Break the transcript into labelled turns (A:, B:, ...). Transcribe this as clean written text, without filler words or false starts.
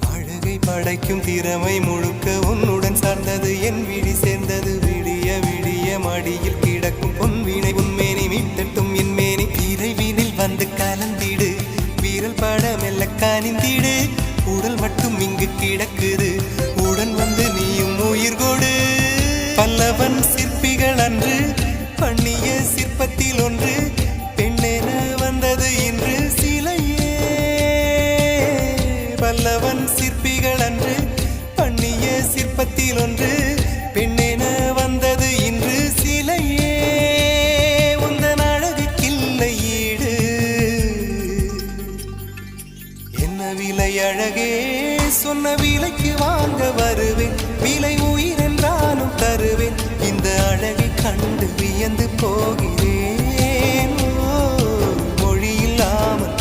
A: அழகை படைக்கும் திறமை முழுக்க உன்னுடன் சார்ந்தது என் விழி சேர்ந்தது விடிய விடிய மடியில் கிடக்கும் பொன்வினை உன்மேனி மீட்டட்டும் என் மேனி விரைவினில் வந்து கலந்திடு வீரல் பட மெல்ல காணிந்திடு உடல் மட்டும் இங்கு கிடக்குது உடன் வந்து நீயும் உயிர் கொடு பல்லவன் சிற்பிகள் அன்று பண்ணிய சிற்பத்தில் ஒன்று பெண்ணென வந்தது இன்று சிலையே பல்லவன் சிற்பிகள் அன்று பண்ணிய சிற்பத்தில் ஒன்று பெண்ணென வந்தது இன்று சிலையே உந்தன் அழகுக்கில்லை ஈடு என்ன விலை அழகே சொன்ன விலைக்கு வாங்க வருவேன் விலை உயிர் என்றாலும் தருவேன் இந்த அழகை கண்டு வியந்து போகிறேன் ஒரு மொழி இல்லாமல்